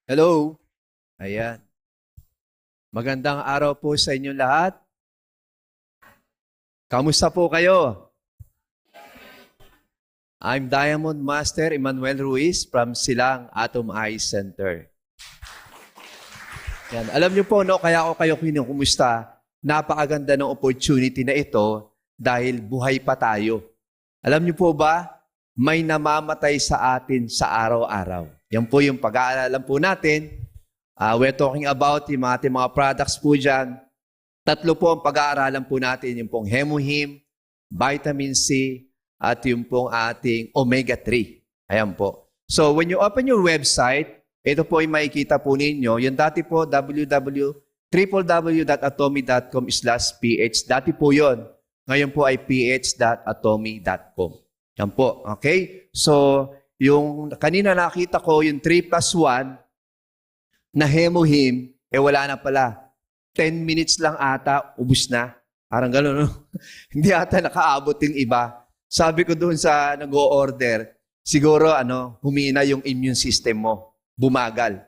Hello. Ayan. Magandang araw po sa inyo lahat. Kamusta po kayo? I'm Diamond Master Emmanuel Ruiz from Silang Atom Eye Center. Yan. Alam niyo po, no, kaya ako kayo kinukumusta. Napakaganda ng opportunity na ito dahil buhay pa tayo. Alam niyo po ba, may namamatay sa atin sa araw-araw. Yan po yung pag-aalalan po natin. We're talking about yung ating mga products po dyan. Tatlo po ang pag-aaralan po natin. Yung pong Hemohim, Vitamin C, at yung pong ating Omega-3. Ayan po. So when you open your website, ito po yung makikita po ninyo. Yung dati po, www.atomy.com/ph. Dati po yun. Ngayon po ay ph.atomy.com. Yan po. Okay? So, yung kanina nakita ko, yung 3+1 na Hemohim, wala na pala. 10 minutes lang ata, ubus na. Parang gano'n, no? Hindi ata nakaabot yung iba. Sabi ko doon sa nag-o-order, siguro humina yung immune system mo. Bumagal.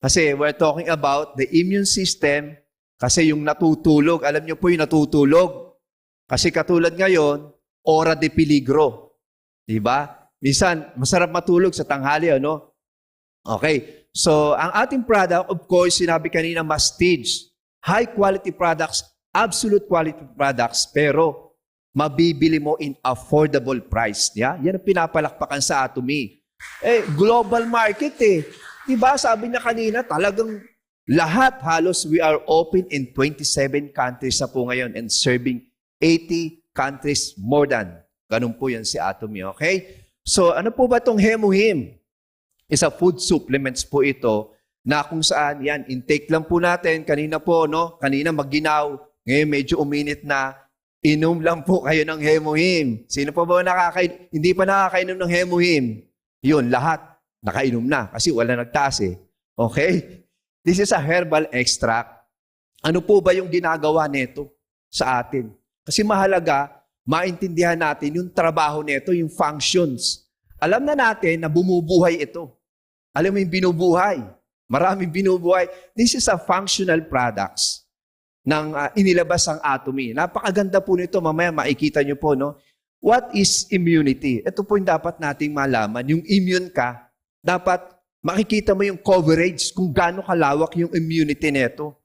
Kasi we're talking about the immune system, kasi yung natutulog, alam niyo po yung natutulog. Kasi katulad ngayon, ora de peligro. Diba? Minsan, masarap matulog sa tanghali, ano? Okay. So, ang ating product, of course, sinabi kanina, Mastige. High quality products, absolute quality products, pero mabibili mo in affordable price. Yeah? Yan ang pinapalakpakan sa Atomy. Global market eh. Diba? Sabi niya kanina, talagang lahat halos we are open in 27 countries na po ngayon and serving 80 countries more than. Ganun po yan si Atomy, okay? So, ano po ba itong Hemohim? Isa food supplements po ito na kung saan, yan, intake lang po natin. Kanina po, no? Kanina magginaw. Ngayon medyo uminit na. Inom lang po kayo ng Hemohim. Sino pa ba hindi pa nakakainom ng Hemohim? Yun, lahat nakainom na kasi wala nagtaas eh. Okay? This is a herbal extract. Ano po ba yung ginagawa nito sa atin? Kasi mahalaga, maintindihan natin yung trabaho nito, yung functions. Alam na natin na bumubuhay ito. Alam mo yung binubuhay. Maraming binubuhay. This is a functional products ng inilabas ang Atomy. Napakaganda po nito. Mamaya makikita nyo po, no? What is immunity? Ito po yung dapat nating malaman. Yung immune ka, dapat makikita mo yung coverage kung gaano kalawak yung immunity nito.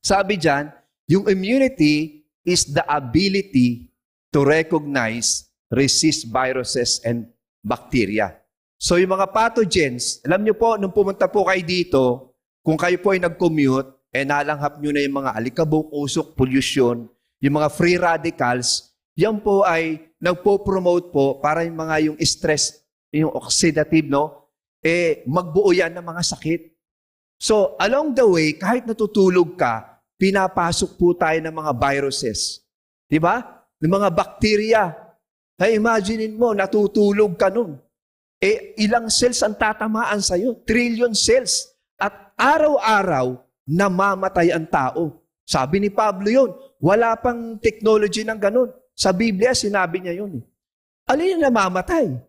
Sabi dyan, yung immunity is the ability to recognize, resist viruses and bacteria. So yung mga pathogens, alam nyo po, nung pumunta po kayo dito, kung kayo po ay nag-commute, nalanghap nyo na yung mga alikabok, usok, pollution, yung mga free radicals, yan po ay nagpo-promote po para yung stress, yung oxidative, no? Magbuo yan ng mga sakit. So along the way, kahit natutulog ka, pinapasok po tayo ng mga viruses. Diba? Ng mga bacteria. Imaginein mo, natutulog ka nun. Ilang cells ang tatamaan sa'yo? Trillion cells. At araw-araw, namamatay ang tao. Sabi ni Pablo yun, wala pang technology ng ganun. Sa Biblia, sinabi niya yun. Alin yung namamatay?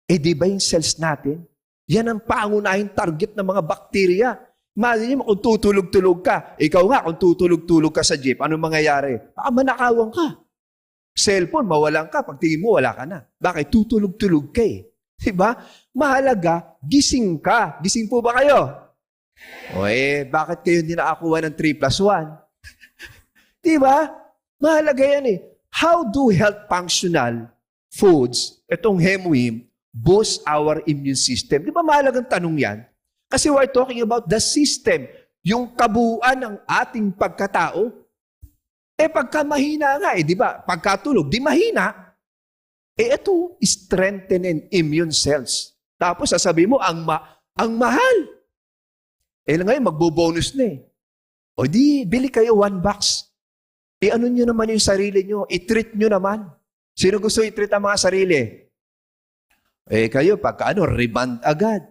Di ba yung cells natin? Yan ang pangunahing target ng mga bakterya. Imagine mo kung tutulog-tulog ka. Ikaw nga, kung tutulog-tulog ka sa jeep, anong mangyayari? Manakawan ka. Cellphone, mawalan ka. Pag tingin mo, wala ka na. Bakit? Tutulog-tulog ka eh. Diba? Mahalaga, gising ka. Gising po ba kayo? Bakit kayo hindi nakakuha ng 3+1? Diba? Mahalaga yan eh. How do health functional foods, itong Hemohim, boost our immune system? Di ba mahalagang tanong yan? Kasi we're talking about the system, yung kabuuan ng ating pagkatao. Pagka mahina nga di ba? Pagkatulog, di mahina. Ito, strengthening immune cells. Tapos sasabihin mo, ang mahal. Ngayon, magbo-bonus na di, bili kayo 1 box. Ano nyo naman yung sarili nyo? I-treat nyo naman. Sino gusto i-treat ang mga sarili? Kayo, pagka reband agad.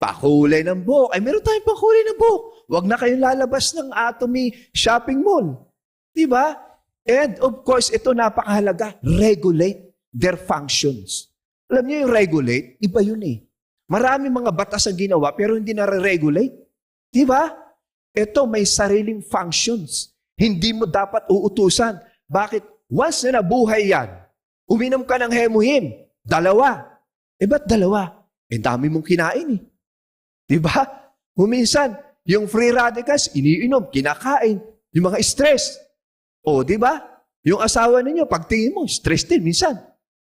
Pakulay ng buhok. Meron tayong pakulay ng buhok. Huwag na kayong lalabas ng Atomy shopping mall. Diba? And of course, ito napakahalaga. Regulate their functions. Alam niyo yung regulate, iba yun eh. Marami mga batas ang ginawa pero hindi nare-regulate. Di ba? Ito may sariling functions. Hindi mo dapat uutusan. Bakit? Once na nabuhay yan, uminom ka ng hemuhim, 2. Ba't 2? Dami mong kinain eh. Di ba? Minsan, yung free radicals, iniinom, kinakain, yung mga stress. Di ba? Yung asawa ninyo, pagtingin mo, stress din minsan.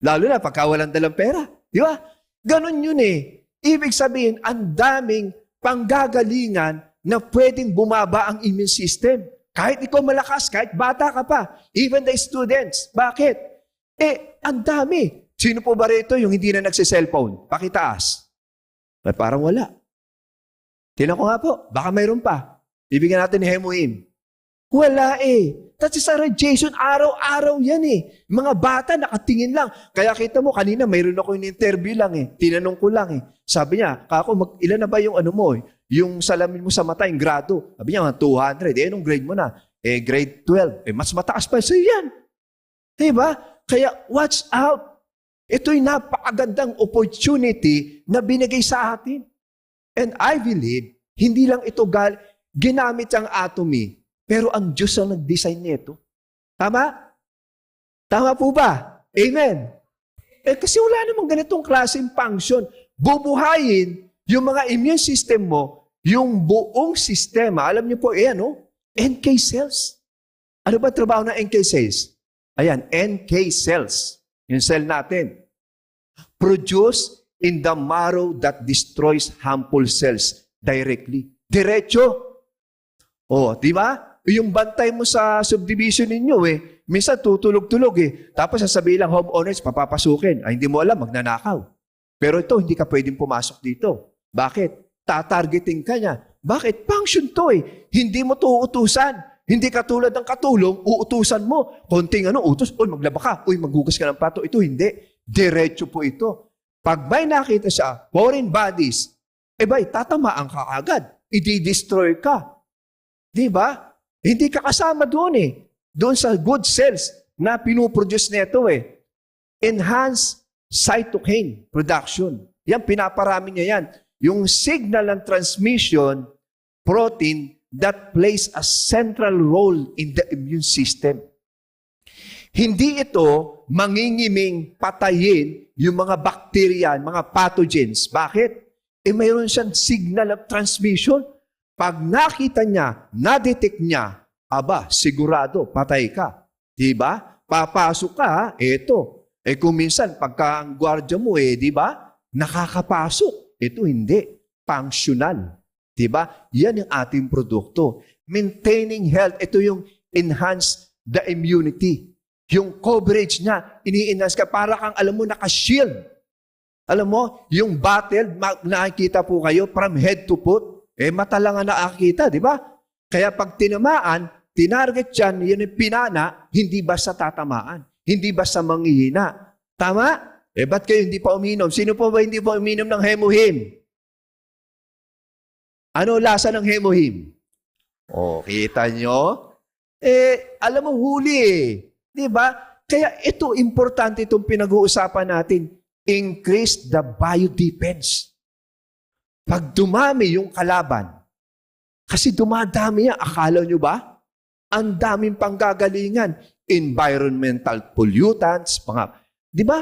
Lalo na pagka walang dalang pera. Di ba? Ganon yun eh. Ibig sabihin, ang daming panggagalingan na pwedeng bumaba ang immune system. Kahit ikaw malakas, kahit bata ka pa, even the students. Bakit? Ang dami. Sino po ba rito yung hindi na nagsiselfone? Pakitaas. Parang wala. Tingnan ko nga po, baka mayroon pa. Ibigyan natin ni Hemuhim. Wala eh. That's a radiation. Araw-araw yan eh. Mga bata nakatingin lang. Kaya kita mo, kanina mayroon ako yung interview lang eh. Tinanong ko lang eh. Sabi niya, kako, ilan na ba yung ano mo eh? Yung salamin mo sa mata, yung grado. Sabi niya, 200. Anong grade mo na? Grade 12. Mas mataas pa sa'yo yan. Diba? Kaya watch out. Ito'y napakagandang opportunity na binigay sa atin. And I believe, hindi lang ito ginamit ang atomy, pero ang Diyos ang nag-design nito. Tama? Tama po ba? Amen. Kasi wala namang ganitong klaseng function. Bubuhayin yung mga immune system mo, yung buong sistema. Alam niyo po, NK cells. Ano ba trabaho ng NK cells? Ayan, NK cells. Yung cell natin. Produce in the marrow that destroys harmful cells directly. Diretso. Di ba? Yung bantay mo sa subdivision ninyo minsan tutulog-tulog Tapos sasabihin lang homeowners, papapasukin. Hindi mo alam, magnanakaw. Pero ito, hindi ka pwedeng pumasok dito. Bakit? Tatargeting ka niya. Bakit? Function to Hindi mo to uutusan. Hindi katulad ng katulong, uutusan mo. Konting utos, maglaba ka, maghugas ka ng plato. Ito hindi. Diretso po ito. Pag may nakita siya, foreign bodies, tatamaan ka agad. I-destroy ka. Di ba? Hindi ka kasama doon Doon sa good cells na pinuproduce nito Enhanced cytokine production. Yan, pinaparami niya yan. Yung signal ng transmission protein that plays a central role in the immune system. Hindi ito mangingiming patayin yung mga bacteria, mga pathogens. Bakit? Mayroon siyang signal of transmission. Pag nakita niya, na-detect niya, sigurado, patay ka. Diba? Papasok ka, eto. Kung minsan, pagka ang gwardiya mo, diba? Nakakapasok. Ito hindi. Functional. Diba? Yan yung ating produkto. Maintaining health, ito yung enhance the immunity. Yung coverage niya, ini-enhance ka para kang, alam mo, naka-shield. Alam mo, yung battle, nakikita po kayo from head to foot, mata lang ang nakakita, di ba? Kaya pag tinamaan, tinarget yan, yun yung pinana, hindi basta tatamaan. Hindi basta manghihina. Tama? Ba't kayo hindi pa uminom? Sino po ba hindi pa uminom ng hemuhim? Ano lasa ng hemuhim? Kita nyo? Alam mo, huli Di ba? Kaya ito, importante itong pinag-uusapan natin. Increase the biodefense. Pag dumami yung kalaban, kasi dumadami yan, akala nyo ba? Ang daming panggagalingan. Environmental pollutants, di ba?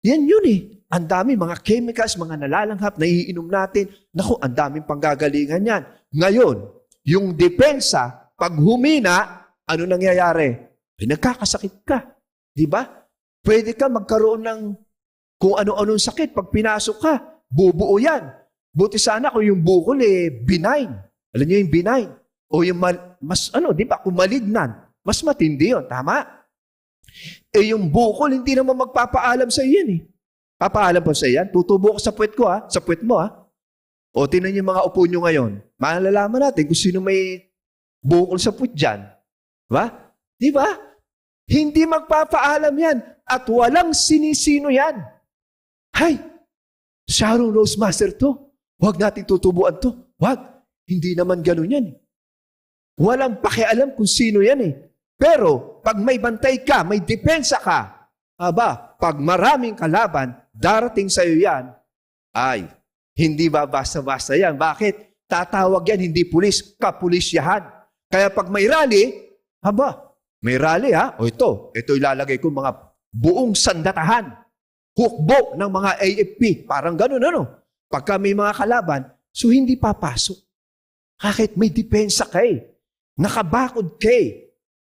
Yan yun Ang dami, mga chemicals, mga nalalanghap, naiinom natin. Naku, ang daming panggagalingan yan. Ngayon, yung depensa, pag humina, ano nangyayari? Nagkakasakit ka. Di ba? Pwede ka magkaroon ng kung ano-anong sakit. Pag pinasok ka, bubuo yan. Buti sana kung yung bukol benign. Alam niyo yung benign? O yung di ba? Kung malignan, mas matindi yun. Tama? Yung bukol, hindi naman magpapaalam sa iyan Papaalam po sa iyan. Tutubo ko sa puwet ko Sa puwet mo O tinan niyo mga upo nyo ngayon. Malalaman natin kung sino may bukol sa puwet dyan. Diba? Di ba? Hindi magpapaalam yan. At walang sinisino yan. Hay! Sharon Rose Master to. Huwag natin tutubuan to. Huwag. Hindi naman ganun yan. Walang pakialam kung sino yan Pero, pag may bantay ka, may depensa ka, pag maraming kalaban, darating sa iyo yan, Hindi ba basta-basta yan? Bakit? Tatawag yan, hindi pulis, kapulisyahan. Kaya pag may rally, may rally ha? O ito ilalagay ko mga buong sandatahan, hukbo ng mga AFP, parang ganun Pagka may mga kalaban, so hindi papasok. Bakit? May depensa nakabakod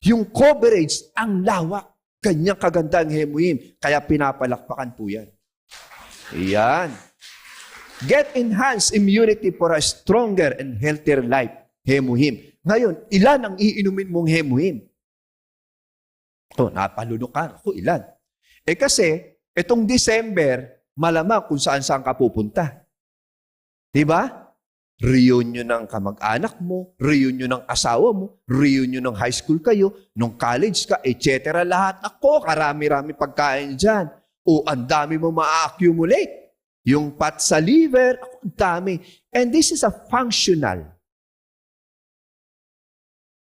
yung coverage, ang lawak. Kanyang kaganda ang Hemuhim. Kaya pinapalakpakan po yan. Yan. Get enhanced immunity for a stronger and healthier life. Hemuhim. Ngayon, ilan ang iinumin mong Hemuhim? Napalunok ka. Ilan? Kasi, itong December, malamang kung saan-saan ka pupunta. Diba? Reunion ng kamag-anak mo, reunion ng asawa mo, reunion ng high school kayo, nung college ka, etc. Lahat. Karami-rami pagkain dyan. Ang dami mo ma-accumulate. Yung fat sa liver, ang dami. And this is a functional.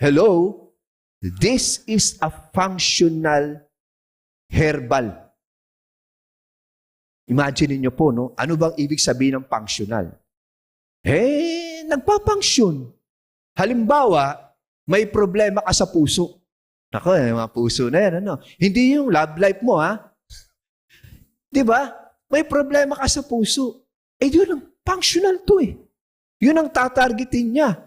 Hello? This is a functional herbal. Imagine niyo po, ano bang ibig sabihin ng functional? Nagpapangsyon. Halimbawa, may problema ka sa puso. Mga puso na yan, Hindi yung love life mo, ha? Diba? May problema ka sa puso. Yun ang functional to, Yun ang tatargetin niya.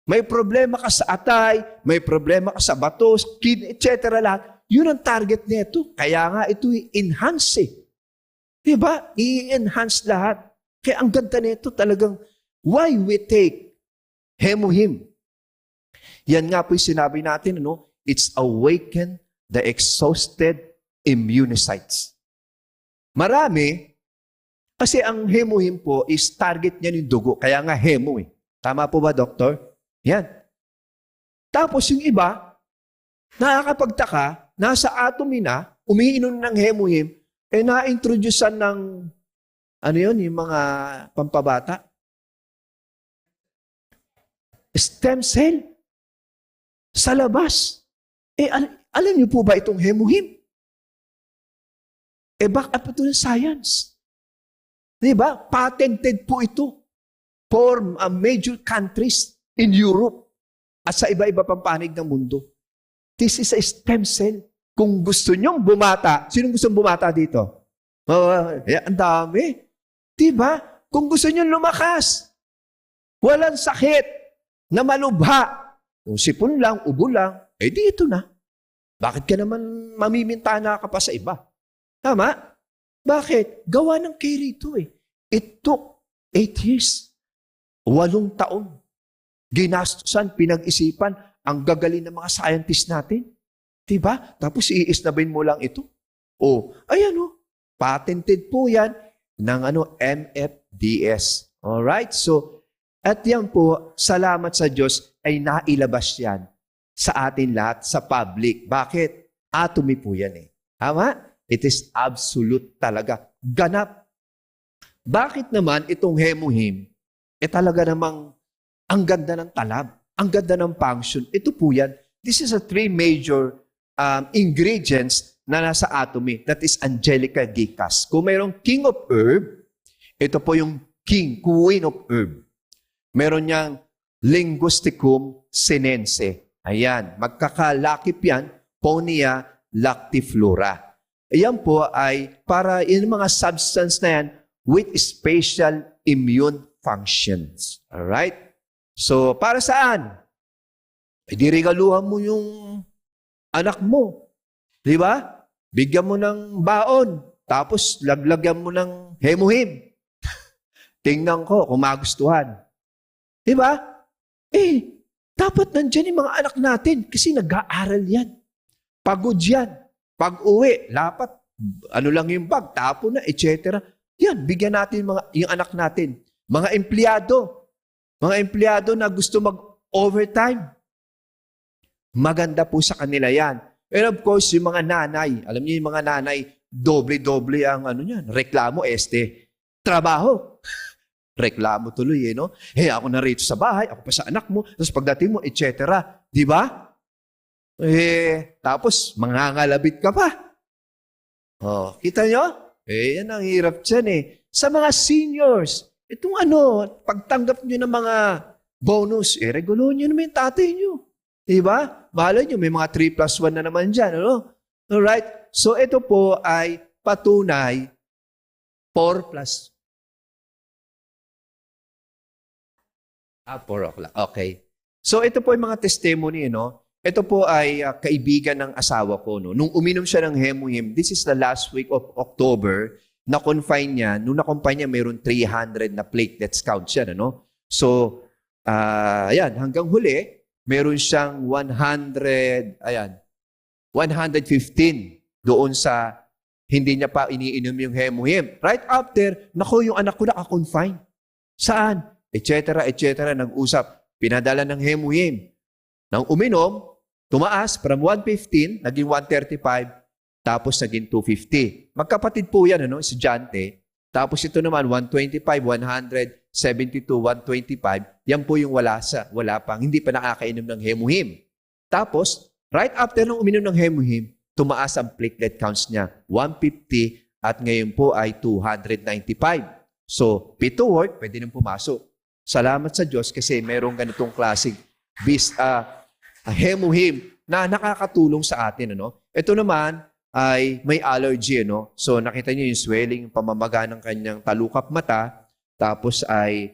May problema ka sa atay, may problema ka sa batos, kidney, etc. lahat. Yun ang target nito. Kaya nga ito enhance, Diba? I-enhance lahat. Kaya ang ganda nito talagang why we take Hemuhim. Yan nga po yung sinabi natin, it's awaken the exhausted immunocytes. Marami, kasi ang Hemuhim po is target niya yung dugo. Kaya nga Hemu Tama po ba, Doktor? Yan. Tapos yung iba, nakakapagtaka, nasa atomy na, umiinom ng Hemuhim, na-introducean ng, yung mga pampabata? Stem cell. Sa labas. Alam niyo po ba itong Hemuhim? Back up ito ng science. Diba? Patented po ito for major countries in Europe at sa iba-iba pang panig ng mundo. This is a stem cell. Kung gusto nyong bumata, sinong gustong bumata dito? Ang dami. Diba? Kung gusto nyong lumakas, walang sakit, na malubha. Kung sipon lang, ubo lang, dito na. Bakit ka naman mamimintana ka pa sa iba? Tama? Bakit? Gawa ng rito It took 8 years. 8 taon. Ginastusan, pinag-isipan, ang gagaling ng mga scientists natin. Diba? Tapos iisnabin mo lang ito. Patented po yan ng MFDS. Alright? So, at yan po, salamat sa Diyos ay nailabas yan sa atin lahat, sa public. Bakit? Atomy po yan Tama? It is absolute talaga. Ganap. Bakit naman itong Hemuhim, talaga namang ang ganda ng talab, ang ganda ng function. Ito po yan. This is a 3 major ingredients na nasa atomy. That is Angelica gikas. Kung mayroong king of herb, ito po yung queen of herb. Meron niyang Linguisticum sinense. Ayan, magkakalakip yan, Ponia lactiflora. Ayan po ay para yung mga substance na yan with special immune functions. Alright? So, para saan? Regaluhan mo yung anak mo. Di ba? Bigyan mo ng baon. Tapos, laglagyan mo ng Hemuhim. Tingnan ko kung magustuhan. Di ba? Dapat nandyan yung mga anak natin kasi nag-aaral yan. Pagod yan. Pag-uwi, lapat, lang yung bag, tapo na, etc. Yan, bigyan natin yung anak natin. Mga empleyado na gusto mag-overtime. Maganda po sa kanila yan. And of course, yung mga nanay, alam niyo yung mga nanay, doble-doble ang reklamo, trabaho. Reklamo tuloy, no? Ako na rito sa bahay, ako pa sa anak mo, tapos pagdating mo, etc. Di ba? Tapos, mangangalabit ka pa. Kita nyo? Yan ang hirap dyan Sa mga seniors, Itong ano, pagtanggap nyo ng mga bonus, regulo nyo naman yung tatay nyo. Diba? Malay nyo, may mga 3+1 na naman dyan. Ano? Alright? So, ito po ay patunay 4 plus 4 o'clock. Okay. So, ito po yung mga testimony, no? Ito po ay kaibigan ng asawa ko, no? Nung uminom siya ng Hemuhim, this is the last week of October, na-confine niya, nung na-confine niya, mayroon 300 na platelets count siya, no? So, ayan, hanggang huli, meron siyang 115 doon sa hindi niya pa iniinom yung Hemuhim. Right after, naku, yung anak ko naka-confine. Saan? Etc. Nag-usap. Pinadala ng Hemuhim. Nang uminom, tumaas from 115, naging 135, tapos naging 250. Magkapatid po yan, ano, estudyante. Tapos ito naman, 125, 172, 125. Yan po yung wala pang, hindi pa nakakainom ng Hemuhim. Tapos, right after nung uminom ng Hemuhim, tumaas ang platelet counts niya, 150 at ngayon po ay 295. So, fit to work, pwede nang pumasok. Salamat sa Diyos kasi mayroong ganitong klaseng Hemuhim na nakakatulong sa atin. Ano? Ito naman ay may allergy. Ano? So, nakita niyo yung swelling, yung pamamaga ng kanyang talukap mata, tapos ay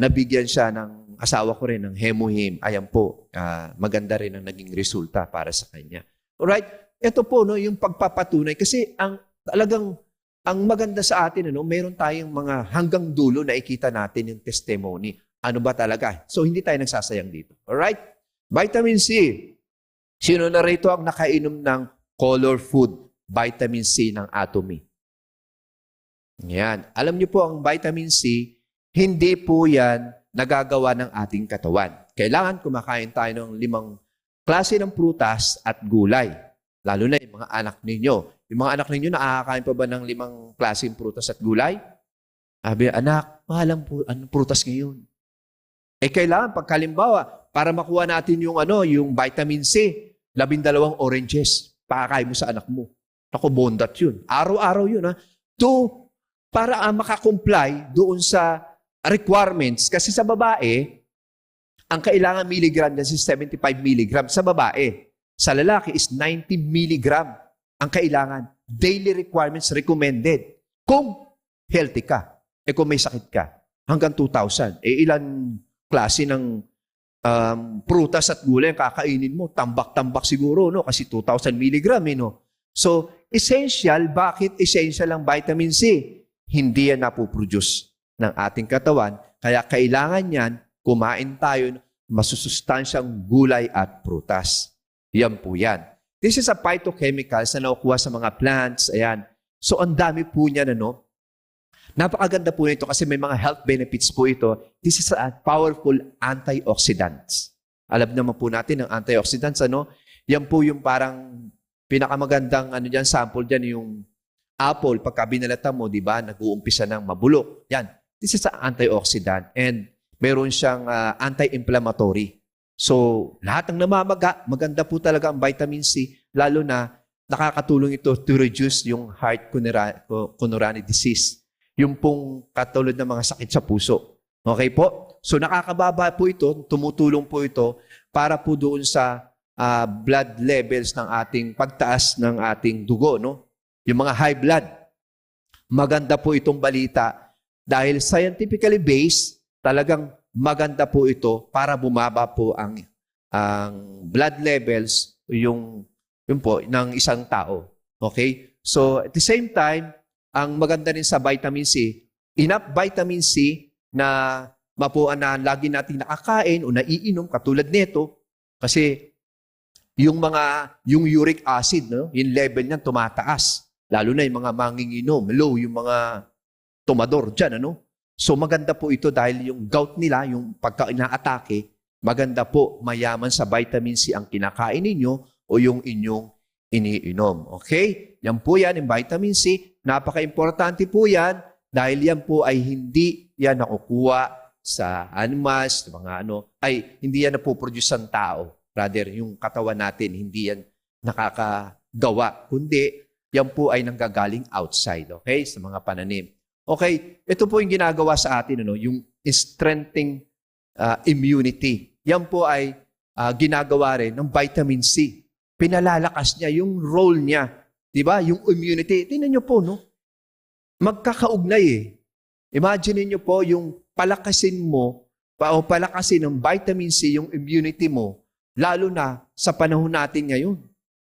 nabigyan siya ng asawa ko rin ng Hemuhim. Ayan po, maganda rin ang naging resulta para sa kanya. Alright? Ito po, no, yung pagpapatunay. Kasi ang maganda sa atin, ano, meron tayong mga hanggang dulo na ikita natin yung testimony. Ano ba talaga? So, hindi tayo nagsasayang dito. Alright? Vitamin C. Sino na rito ang nakainom ng color food? Vitamin C ng Atomy. Yan. Alam niyo po, ang vitamin C, hindi po yan nagagawa ng ating katawan. Kailangan kumakain tayo ng 5 klase ng prutas at gulay. Lalo na yung mga anak ninyo. Yung mga anak ninyo, nakakakain pa ba ng 5 klaseng prutas at gulay? Sabi, anak, mahalang anong prutas ngayon? Kailangan, pagkalimbawa, para makuha natin yung vitamin C, 12 oranges, pakakain mo sa anak mo. Ako, bondat yun. Araw-araw yun, ha? Para makakomply doon sa requirements. Kasi sa babae, ang kailangan milligram na is 75 milligram sa babae. Sa lalaki is 90 milligram ang kailangan. Daily requirements recommended. Kung healthy ka, kung may sakit ka, hanggang 2,000. Ilan klase ng prutas at gulay ang kakainin mo? Tambak-tambak siguro, no? Kasi 2,000 milligram, no? So, essential. Bakit essential ang vitamin C? Hindi yan napoproduce ng ating katawan. Kaya kailangan yan, kumain tayo masusustansyang gulay at prutas. Yan po yan. This is a phytochemicals na nakukuha sa mga plants. Ayan. So, ang dami po niyan, ano? Napakaganda po nito kasi may mga health benefits po ito. This is a powerful antioxidants. Alam naman po natin ang antioxidants, ano? Yan po yung parang pinakamagandang sample dyan, yung apple. Pagka binalata mo, di ba, nag-uumpisa ng mabulok. Yan. This is an antioxidant and meron siyang anti-inflammatory. So, lahat ng namamaga, maganda po talaga ang vitamin C, lalo na nakakatulong ito to reduce yung heart coronary disease. Yung pong katulad ng mga sakit sa puso. Okay po? So, nakakababa po ito, tumutulong po ito para po doon sa blood levels ng ating pagtaas ng ating dugo, no? Yung mga high blood. Maganda po itong balita dahil scientifically based, talagang maganda po ito para bumaba po ang blood levels yung po ng isang tao. Okay? So, at the same time, ang maganda rin sa vitamin C, enough vitamin C na mapuan na lagi natin nakakain o naiinom katulad nito kasi yung uric acid, no, yung level niyan tumataas. Lalo na yung mga manginginom, low yung mga tomador dyan, ano? So maganda po ito dahil yung gout nila, yung pagka inaatake, maganda po mayaman sa vitamin C ang kinakain ninyo o yung inyong iniinom. Okay? Yan po yan, yung vitamin C. Napaka-importante po yan dahil yan po ay hindi yan nakukuha sa animals, hindi yan napoproduce ng tao. Rather, yung katawan natin, hindi yan nakakagawa. Kundi, yan po ay nanggagaling outside, okay? Sa mga pananim. Okay, ito po yung ginagawa sa atin, yung strengthening immunity. Yan po ay ginagawa rin ng vitamin C. Pinalalakas niya yung role niya. Diba? Yung immunity. Tingnan niyo po, no? Magkakaugnay eh. Imagine niyo po yung palakasin mo, o palakasin ng vitamin C yung immunity mo, lalo na sa panahon natin ngayon.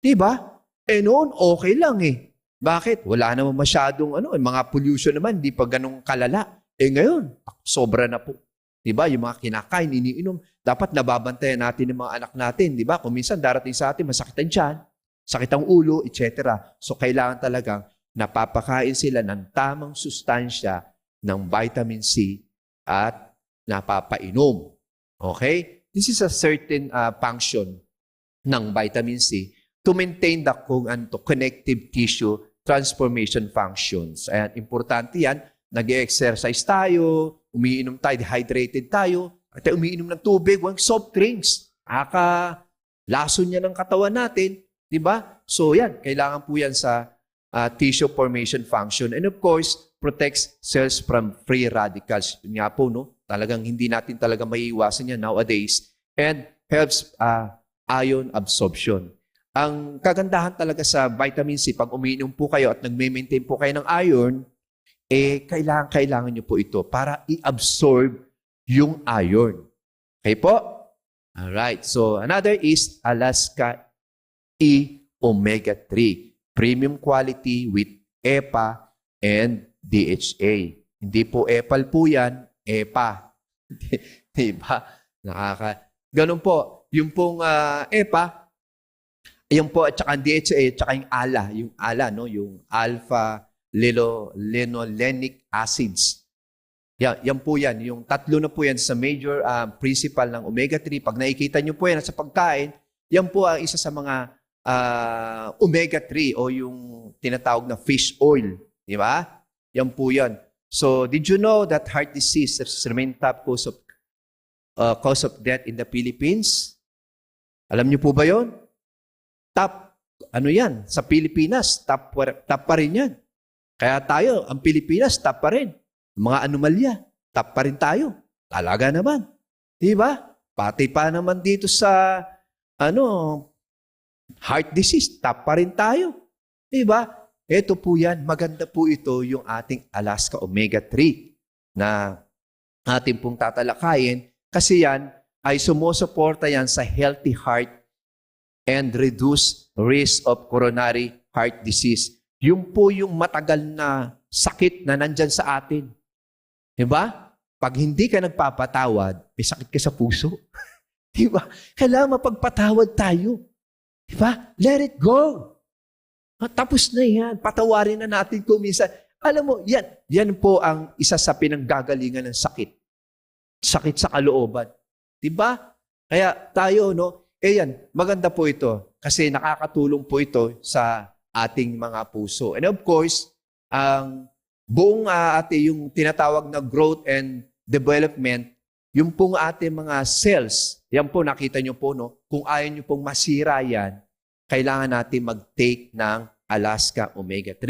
Diba? Noon, okay lang eh. Bakit? Wala naman masyadong mga pollution naman, di pa ganong kalala. Ngayon, sobra na po. Diba? Yung mga kinakain, iniinom, dapat nababantayan natin ng mga anak natin. Diba? Kung minsan darating sa atin, masakit ang tiyan, sakit ang ulo, etc. So, kailangan talagang napapakain sila ng tamang sustansya ng vitamin C at napapainom. Okay? This is a certain function ng vitamin C to maintain the connective tissue transformation functions. Ayan, importante yan. Nag-exercise tayo, umiinom tayo, dehydrated tayo, at umiinom ng tubig, huwag soft drinks. Lason niya ng katawan natin, di ba? So yan, kailangan po yan sa tissue formation function. And of course, protects cells from free radicals. Yun nga po, no? Talagang hindi natin talaga maiiwasan yan nowadays. And helps ion absorption. Ang kagandahan talaga sa vitamin C, pag umiinom po kayo at nagme-maintain po kayo ng iron, kailangan nyo po ito para i-absorb yung iron. Okay po? Alright. So, another is Alaska E Omega-3. Premium quality with EPA and DHA. Hindi po EPAL po yan, EPA. Diba? Ganun po. Yung pong EPA, yung po, at saka DHA, at saka yung ALA. Yung ALA, no? Yung alpha linolenic acids. Yan po yan. Yung tatlo na po yan sa major principle ng omega-3. Pag nakikita nyo po yan sa pagkain, yan po ang isa sa mga omega-3 o yung tinatawag na fish oil. Di ba? Yan po yan. So, did you know that heart disease is the main top cause of death in the Philippines? Alam nyo po ba yon? Top, yan? Sa Pilipinas, top pa rin yan. Kaya tayo, ang Pilipinas, top pa rin. Mga anomalya, top pa rin tayo. Talaga naman. Di ba? Pati pa naman dito sa, heart disease, top pa rin tayo. Di ba? Ito po yan, maganda po ito yung ating Alaska Omega-3 na ating pong tatalakayin kasi yan ay sumusuporta yan sa healthy heart and reduce risk of coronary heart disease. Yung po yung matagal na sakit na nandyan sa atin. Diba? Pag hindi ka nagpapatawad, may sakit ka sa puso. Diba? Kailangan mapagpatawad tayo. Diba? Let it go. Tapos na yan. Patawarin na natin kung minsan. Alam mo, yan po ang isa sa pinanggagalingan ng sakit. Sakit sa kalooban. Diba? Kaya tayo, yan, maganda po ito kasi nakakatulong po ito sa ating mga puso. And of course, ang buong yung tinatawag na growth and development, yung pong ating mga cells, yan po nakita nyo po, kung ayaw nyo pong masira yan, kailangan natin mag-take ng Alaska Omega-3.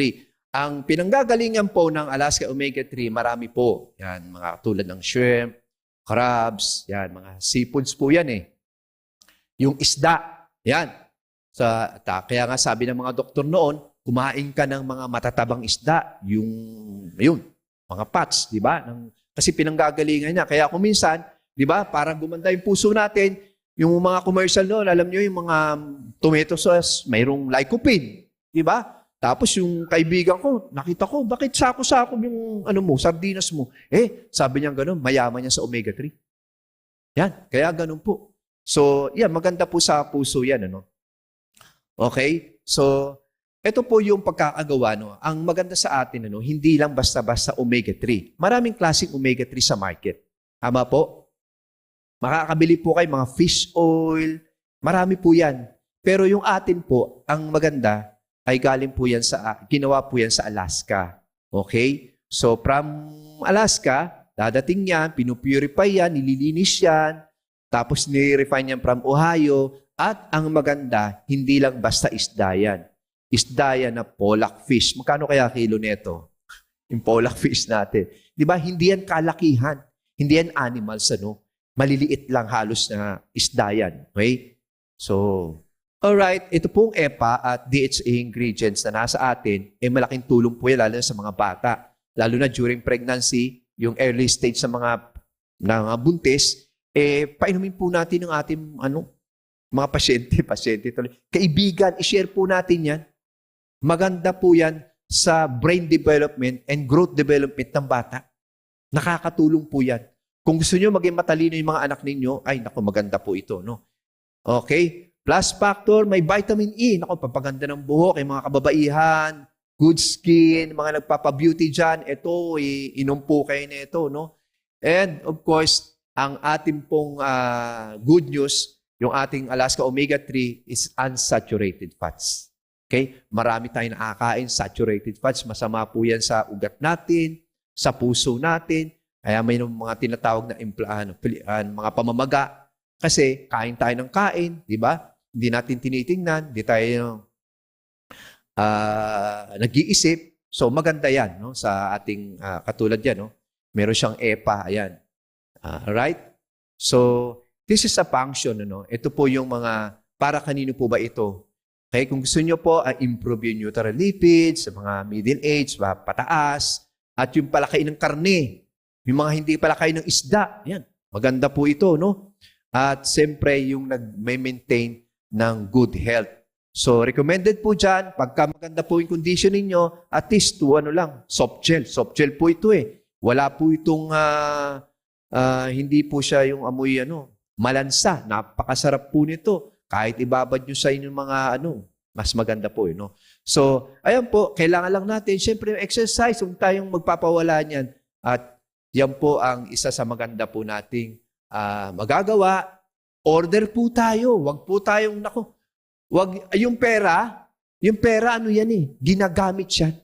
Ang pinanggagalingan po ng Alaska Omega-3, marami po. Yan, mga tulad ng shrimp, crabs, yan, mga seafoods po yan eh. Yung isda, yan. Kaya nga sabi ng mga doktor noon, kumain ka ng mga matatabang isda, mga pots, di ba? Kasi pinanggagalingan niya. Kaya kung minsan, di ba, parang gumanda yung puso natin, yung mga commercial noon, alam nyo, yung mga tomato sauce, mayroong lycopene, di ba? Tapos yung kaibigan ko, nakita ko, bakit sako-sako yung sardinas mo? Sabi niya gano'n, mayaman niya sa omega-3. Yan, kaya gano'n po. So, yan, maganda po sa puso yan, Okay? So, ito po yung pagkakagawa, Ang maganda sa atin, hindi lang basta-basta omega-3. Maraming klaseng omega-3 sa market. Tama po? Makakabili po kayo mga fish oil. Marami po yan. Pero yung atin po, ang maganda, ay galing po yan ginawa po yan sa Alaska. Okay? So, from Alaska, dadating yan, pinupurify yan, nililinis yan, tapos nire-refine yan from Ohio, at ang maganda, hindi lang basta isda yan. Isda yan na pollock fish. Magkano kaya kilo neto? Yung pollock fish natin. Di ba? Hindi yan kalakihan. Hindi yan animals, ano? Maliliit lang halos na isda yan. Okay? So, alright, ito pong EPA at DHA ingredients na nasa atin, malaking tulong po yan lalo na sa mga bata. Lalo na during pregnancy, yung early stage sa mga buntis, painumin po natin yung ating mga pasyente tuloy. Kaibigan, i-share po natin yan. Maganda po yan sa brain development and growth development ng bata. Nakakatulong po yan. Kung gusto nyo maging matalino yung mga anak ninyo, ay naku, maganda po ito, no? Okay? Plus factor, may vitamin E. Naku, papaganda ng buhok, yung mga kababaihan, good skin, mga nagpapabeauty dyan, ito, inom po kayo na ito, no? And of course, ang ating pong good news, yung ating Alaska Omega-3 is unsaturated fats. Okay? Marami tayong nakakain, saturated fats. Masama po yan sa ugat natin, sa puso natin. Kaya may mga tinatawag na mga pamamaga. Kasi kain tayo ng kain, di ba? Hindi natin tinitingnan, hindi tayo nag-iisip. So maganda yan, no? Sa ating katulad yan, no? Meron siyang EPA, ayan. Right? So, this is a function, no? Ito po yung mga, para kanino po ba ito? Okay, kung gusto nyo po, improve yung neutral lipids, sa mga middle age, pataas, at yung palakain ng karne, yung mga hindi palakain ng isda, yan. Maganda po ito, no? At siyempre, yung nag-maintain ng good health. So, recommended po dyan, pagka maganda po yung condition ninyo, at least soft gel. Soft gel po ito Wala po itong, hindi po siya yung amoy, malansa. Napakasarap po nito. Kahit ibabad nyo sa inyong mga, mas maganda po, no? So, ayan po, kailangan lang natin, syempre yung exercise, huwag tayong magpapawala niyan. At yan po ang isa sa maganda po nating magagawa. Order po tayo. Huwag po tayong, yung pera ginagamit siya.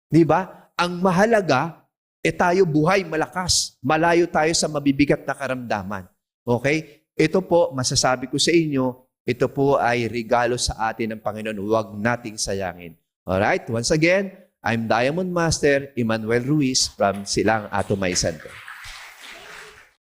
Di ba? Ang mahalaga, tayo buhay, malakas. Malayo tayo sa mabibigat na karamdaman. Okay? Ito po, masasabi ko sa inyo, ito po ay regalo sa atin ng Panginoon. Huwag nating sayangin. Alright? Once again, I'm Diamond Master Emmanuel Ruiz from Silang Atomay Center.